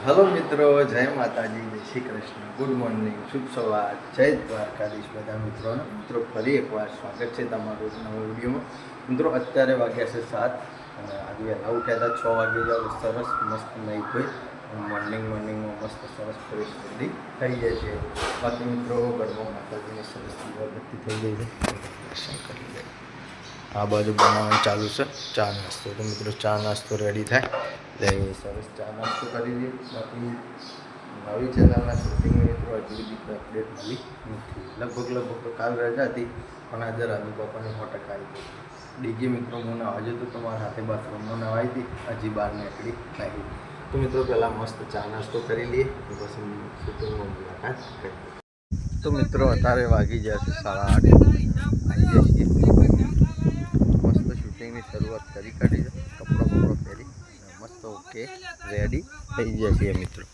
Hello मित्रों, जय माताजी, जय श्री कृष्ण, गुड मॉर्निंग, शुभ सवार, जय द्वारकाधीश बधा मित्रों फरी एक बार स्वागत है तमारू नवा विडियो में। मित्रों अत्यारे वाग्या से 7 आज वहेला उठ्या था 6 वागे जाओ सरस मस्त नहीं कोई मॉर्निंग में मस्त सरस फ्रेश रेडी थी जाए है। बाकी मित्रों घरों माताजी ने सरस अगरबत्ती थी गई है, दर्शन कर लीजिए। आ बाजू बनाव चालू है चा नास्तो, तो मित्रों चा नास्तो रेडी थाय એટલે સરસ ચા નાસ્તો કરી લઈએ। બાકી નવી ચેનલના શૂટિંગ મિત્રો હજુ સુધી અપડેટ મળી નથી। લગભગ તો કાલ રજા હતી પણ આજે રાજુ બાપાની 100% આવી ગઈ। ડીજે મિત્રો હું ના આજે તો તમારા હાથે બાથરૂમમાં નવાઈ હતી, હજી બહાર નીકળી નહીં। તો મિત્રો પહેલાં મસ્ત ચા નાસ્તો કરી લઈએ, પછી શૂટિંગમાં મુલાકાત કરીએ। તો મિત્રો અત્યારે વાગી ગયા છે 8:30 આવી જાય છીએ। મસ્ત શૂટિંગની શરૂઆત કરી કાઢી છે, કપડો પહેરી मस्त ओके रेडी थी जाए मित्रों।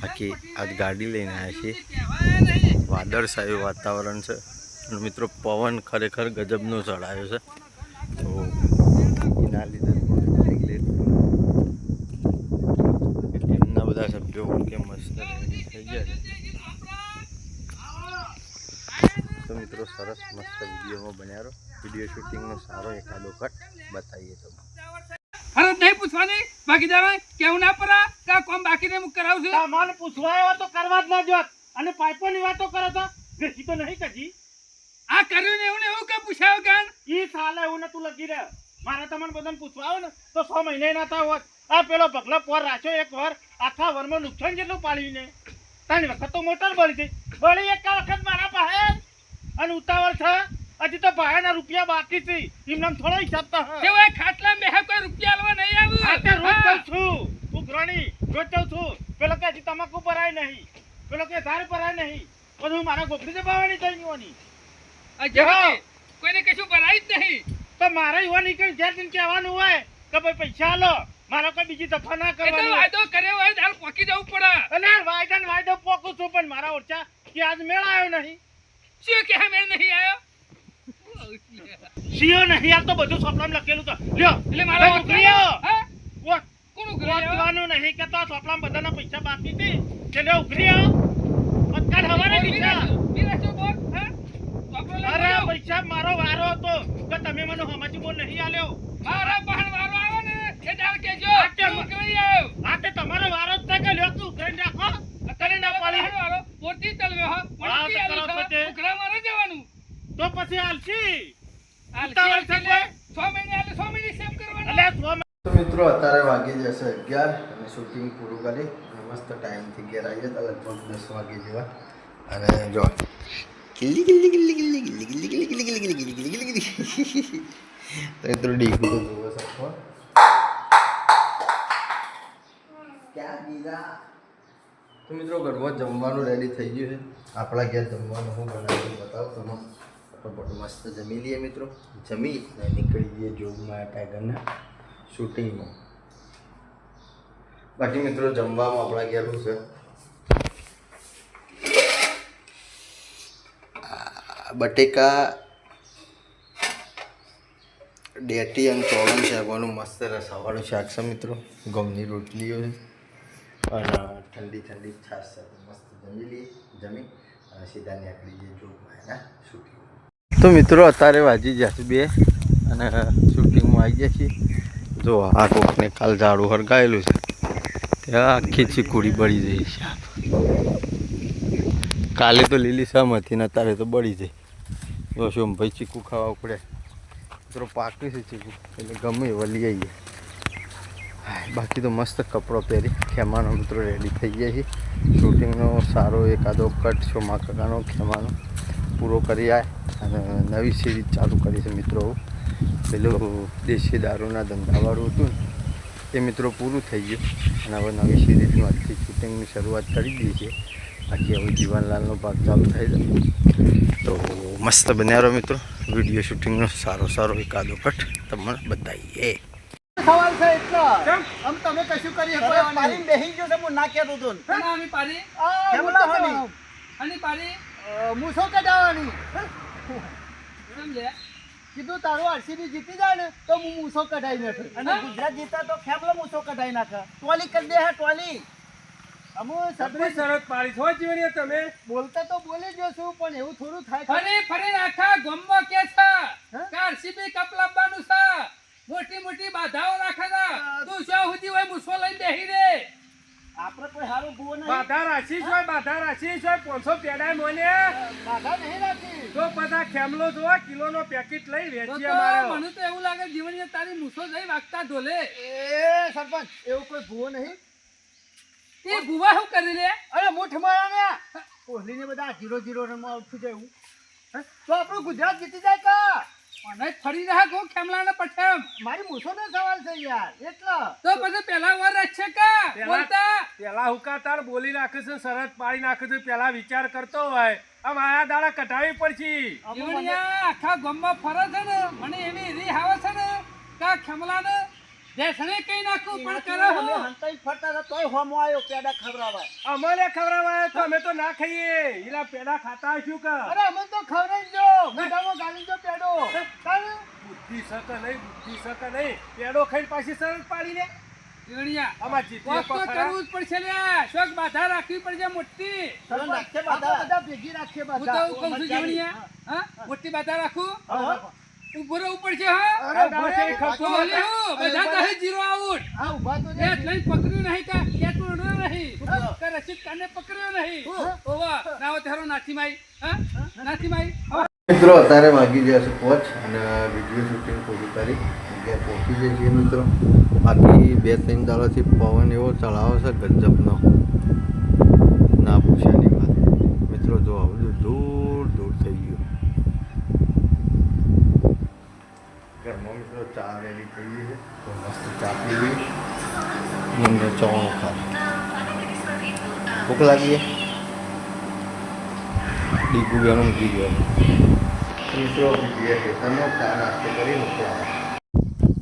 बाकी आज गाड़ी लईने आया छे, वादळछायु वातावरण है मित्रों, पवन खरेखर गजबनो चढ़ायो है, तो एना लीधे थोड़ी लेट टीमना बधा सभ्यो ओके मस्त रेडी थई गया है। तो मित्रों सरस मस्त वीडियो में बन्या रहो, वीडियो शूटिंग में सारो एकादो कट बताइए। तो अरे नहीं पूछवानी बाकी जावे केउ ना पड़ा का काम बाकी ने मुक कराव छे। मन पूछवायो तो करवा ज ना जोत અને પાઇપોની વાતો કરે તો દેખી તો નહીં કજી आ કર્યું ને એવું કે પૂછાયો કાન ઈ સાલે હું તું લગી રે મારે તમને બધાને પૂછવાયો ને તો 6 મહિને ના થાય હોત। આ પેલો પગલો પોર રાખ્યો એક વાર આખા વરમાં નુકસાન જેટલું પાડીને ત્રણ વખત તો મોટર બળી હતી, બળી એક વખત મારા પાસે અને ઉતાવળ છે હજી તો ભાઈના રૂપિયા બાકી છે એમનામ થોડો હિસાબ તો કે ઓય ખાટલા મે હે કોઈ રૂપિયા આલવા નહીં આવું। આ તે રોજ કહું છું તું ગ્રણી રોજ કહું છું પેલો કે હજી તમાકુ ભરાય નહીં, પેલો કે સાર ભરાય નહીં, પણ હું મારા ગોપડી દબાવવાની થઈ હોની આ જવા કોઈને કશું ભરાઈ જ નહીં તો મારે હોની કે જે દિન કહેવાનું હોય કે ભાઈ પૈસા આલો, મારો કોઈ બીજી દફા ના એ તો કરવાની। વાયદો કર્યો હોય દાલ પોકી જવું પડે। અને વાયદો પોકું છું પણ મારા ઓરચા કે આજ મેળ આવ્યો નહીં, શું કે હમે નહીં આયો સીઓ નહીં આ તો બધું સોપડામાં લખેલું તો લ્યો એટલે મારો ઉઘરીયો હા વોટ કોનું ગયો વોટવાનું નહીં કે તો સોપડામાં બધાના પૈસા બાકી છે કે લ્યો ઉઘરીયો પત્કાર હવારે દીધા બીરા છો બોલ હે અરે પૈસા મારો વારો હતો કે તમે મને હમાજી બોલ નહીં આલ્યો, મારા બહન વારો આવે ને એ દાલ કેજો આટે મોકલી આવ્યો આ તે તમારો વારો જ થાય કે લ્યો તું ઉઘરીને રાખો અત્યારે ના પાડી વારો પોતી તલવે હો હા, પોતી તો કરો આલો છો તે. ઉઘરા મારે જવાનું તો પછી હાલશી ઉતાવળ છે 6 મહિને આલે 6 મહિને સેમ કરવાનો એટલે तो मित्रों अत्यारे वागे जैसे 11 અને શૂટિંગ પૂરું કરી મસ્ત ટાઈમથી ઘેર આવી જતા લગભગ 10 વાગે જેવા। અને જો કિલ્લી કિલ્લી કિલ્લી કિલ્લી કિલ્લી કિલ્લી કિલ્લી કિલ્લી કિલ્લી કિલ્લી કિલ્લી કિલ્લી કિલ્લી તો મિત્રો ડીગું તો જોવો શકો ક્યાં ગીરા। તો મિત્રો ઘરમાં જમવાનું રેડી થઈ ગયું છે, આપણા ઘેર જમવાનું હું બનાવી બતાવું તમને। ફટોફટ મસ્ત જમી લઈએ મિત્રો, જમી ને નીકળી જઈએ જોગમાં ટાઈગરના શૂટિંગમાં। બાકી મિત્રો જમવામાં આપણા ઘેરું છે બટેકા ડેટી અને ચોળણ શાકવાનું મસ્ત રસાવાળું શાક છે મિત્રો, ઘઉંની રોટલીઓ છે અને ઠંડી ઠંડી છાશ સાથે મસ્ત જમી લઈએ, જમી અને સીધા નીકળી જઈએ જોગમાં એના શૂટિંગ। તો મિત્રો અત્યારે વાજી ગયા છે 2 અને શૂટિંગમાં આવી ગયા છીએ। જો આ કોકને કાલ ઝાડું હરગાયેલું છે ત્યાં આખી ચીકુડી બળી જાય છે। કાલે તો લીલી સમ હતી ને અત્યારે તો બળી જાય। જો શું ભાઈ ચીકુ ખાવા પડે મિત્રો, પાકી છે ચીકુ એટલે ગમે એવા લઈ આવીએ। બાકી તો મસ્ત કપડો પહેરી ખેમાનો મિત્રો રેડી થઈ ગયા છે। શૂટિંગનો સારો એકાદો કટ શોમા કાકાનો ખેમાનો પૂરો કરી આવે અને નવી સિરીઝ ચાલુ કરી છે મિત્રો। પેલું દેશી દારૂના ધંધાવાળું હતું ને એ મિત્રો પૂરું થઈ ગયું અને હવે નવી સિરીઝનું આજથી શૂટિંગની શરૂઆત કરી દીધી છે। બાકી હવે જીવનલાલનો ભાગ ચાલુ થઈ જાય તો મસ્ત બન્યા રહો મિત્રો, વિડીયો શૂટિંગનો સારો એકાદો કટ તમને બતાવીએ। સવાલ છે એટલો આમ તમે કશું કરી શકો પાણી બેહી ગયો છે હું ના કેતો તો આની પાડી આની પાડી મૂસો કઢાવવાની સમજે કીધું તારું આરસીબી જીતી જાય ને તો હું મૂસો કઢાઈ નાખે અને ગુજરાત જીતા તો ખેમલો મૂસો કઢાઈ નાખે ટોલી કરી દે હે ટોલી અમુ સબરી સરપંચ શરત પાડી છો જીવણીએ તમે બોલતા તો બોલી જ છું પણ એવું થોડું થાય ફરી ફરી આખા ગામમાં કે છે હા? કે આરસીબી કપ લાવવાનું છે, મોટી મોટી બાધાઓ રાખે છે. તું શું સુધી હોય મુસો લઈને બેહી રે. આપણે કોઈ સારું ભૂવો નહીં બાધા રાશી હોય 500 પેડા મોને બાધા નહીં રાખી તો બધા ખેમલો જો કિલોનો પેકેટ લઈ તો વેચીએ તો મારે મને તો એવું લાગે જીવણીએ તારી મુસો જઈ વાગતા ઢોલે. એ સરપંચ એવું કોઈ ભૂવો નહીં એ ગુવા શું કરી લે? અરે મુઠ મારા ને કોહલીને બધા 0-0 રનમાં આઉટ થઈ જાય એવું હે? તો આપણું ગુજરાત જીતી જાય કા મને ફરી રહ્યા ગો ખેમલાને પઠેમ. મારી મૂછોનો સવાલ છે યાર એટલો તો પછી પેલા વાર છે કા પેલા- બોલતા પેલા હુકાતાળ બોલી નાખે છે શરત પાડી નાખે છે પેલા વિચાર કરતો હોય આમ આયા દાડા કટાવી પડશે જીવણિયા આખા ગામમાં ફરે છે ને મને એવી રીહ આવે છે ને કે ખેમલાને દેશને કઈ નાખું પણ કરે અમે હું. હંતાઈ ફરતા હતા તોય હોમો આવ્યો પેડા ખવડાવવા અમને ખવડાવાય તો અમે તો ના ખાઈએ એલા પેડા ખાતા હશું કે અરે અમે તો ખવડાવી દો મોઢામાં ગાલી દો પેડો તારે બુદ્ધિ શકે નહીં પેડો ખાઈને પાછી શરત પાડી લે જીવણિયા આમાં જીતીએ કોક તો પણ ખરા. કરવું જ પડશે લ્યા. શોક બાધા રાખવી પડશે મોટી. સરપંચ, આપણે બધા ભેગી રાખીએ હું તો બધા એવું કહું છું જીવણિયા, હા મોટી બાધા રાખું હા, ઉભો રહેવું પડશે હા. અરે ઉભો છે, ભાઈ, ખર્ચો તો ઓલે હું બધા દહે જીરો આઉટ. હા ઉભા તો એ રહે. લઈને પકડ્યું નહીં કા કે તોડ્યો નહીં કે રસીદ કાને પકડ્યો નહીં. ઓવા ના હોય તારો નાથીમાઈ હા નાથીમાઈ મિત્રો અત્યારે વાગી ગયા છે 5 અને વિડીયો શૂટિંગ પૂરું કરી ગયા પહોંચી જઈએ છીએ મિત્રો. બાકી 2-3 દાડાથી પવન એવો ચલાવે છે ગજબનો, ના પૂછ્યાની વાત. મિત્રો જો આ બધું દૂર દૂર થઈ ગયું. ઘરમાં મિત્રો ચા રેડી થઈ ગઈ છે તો મસ્ત ચા પીવી મને ચવાણું ખાધું. ભૂખ લાગી છે ડીગુ બેનો મૂકી ગયો. મિત્રો ખેતરનો ચા નાસ્તો કરીને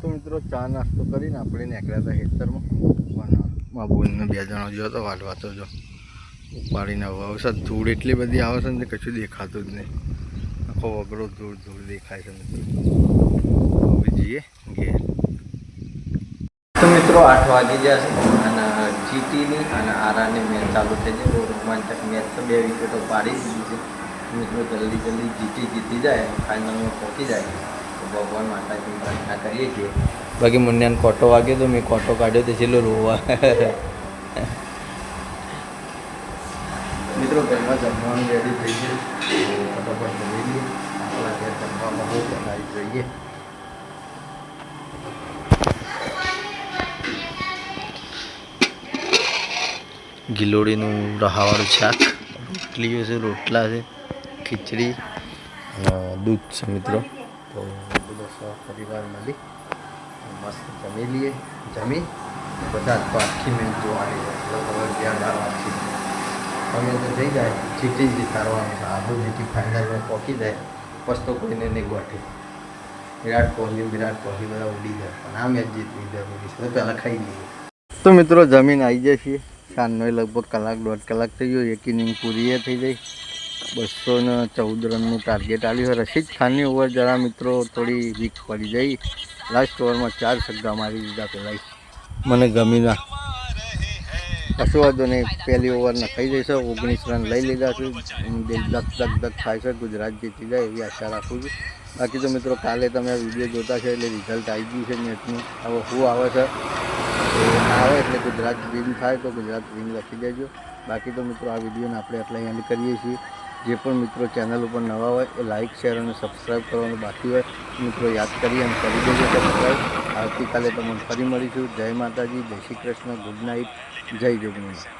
તો મિત્રો ચા નાસ્તો કરીને આપણે નીકળ્યા હતા ખેતરમાં પણ મારા બોનને 2 જણા જો તો વાટવાતો જો ઉપાડીને હવે આવશે. ધૂળ એટલી બધી આવે છે ને તે કશું દેખાતું જ નહીં. આખો વગડો ધૂળ ધૂળ દેખાય છે મિત્રો. હવે જઈએ ઘેર. તો મિત્રો 8 વાગી ગયા છે અને જીટીની અને આરાની મેચ ચાલુ થઈ છે. બહુ રોમાંચક મેચ તો 2 વિકેટો પાડી દીધી છે. મિત્રો જલ્દી જીતી જાય ફાઇનલમાં પહોંચી જાય તો ભગવાન માતાજીની પ્રાર્થના કરીએ છીએ. બાકી મુન્યાને કોટો વાગ્યો તો મેં કોટો કાઢ્યો તો છેલ્લો રોવા. મિત્રો ઘરમાં જમવાનું રેડી થઈ ગયું તો ફટાફટ જમી લઈએ. આપણા ઘેર જમવામાં બહુ બનાવી જોઈએ. ગિલોડીનું રહાવાળું શાક, રોટલીઓ છે, રોટલા છે, ખીચડી અને દૂધ છે મિત્રો. તો બધો પરિવાર મળી મસ્ત જમી લઈએ. જમી બધા તો આખી મેચ જોવાની છે એટલે ખબર ધ્યાન રાખવાની છે. અમે તો થઈ જાય જીતી જીતાડવાનું છે. આપણું જીતી ફાઇનલમાં પહોંચી જાય પછી તો કોઈને નહીં ગોઠે. વિરાટ કોહલી બધા ઉડી જાય પણ આ મેચ જીતવી જરૂરી છે. તો પહેલાં ખાઈ લઈએ. તો મિત્રો જમીન આવી જાય છીએ. સાંજનો લગભગ કલાક 1.5 કલાક થઈ ગયો. એક ઇનિંગ પૂરી એ થઈ ગઈ. 214 રનનું ટાર્ગેટ આવ્યું. રશીદ ખાનની ઓવર જરા મિત્રો થોડી વીક પડી ગઈ. લાસ્ટ ઓવરમાં 4 છગ્ગા મારી દીધા પહેલાં. મને ગમી ના કશું વાંધો નહીં. પહેલી ઓવર નખાઈ જઈશે. 19 રન લઈ લીધા છે. ધક થાય છે. ગુજરાત જીતી જાય એવી આશા રાખું છું. બાકી તો મિત્રો કાલે તમે આ વિડીયો જોતા છે એટલે રિઝલ્ટ આવી ગયું છે મેચનું. હવે શું આવે છે આવે એટલે ગુજરાત વિન થાય તો ગુજરાત વિન લખી દેજો. બાકી તો મિત્રો આ વિડીયોને આપણે આટલા એન્ડ કરીએ છીએ. જે પણ મિત્રો ચેનલ ઉપર નવા હોય એ લાઇક શેર અને સબસ્ક્રાઈબ કરવાનું બાકી હોય મિત્રો યાદ કરી અને કરી દેજો સબસ્ક્રાઈબ. આવતીકાલે તમને ફરી મળીશું. જય માતાજી, જય શ્રી કૃષ્ણ, ગુડ નાઇટ, જય જોગણી.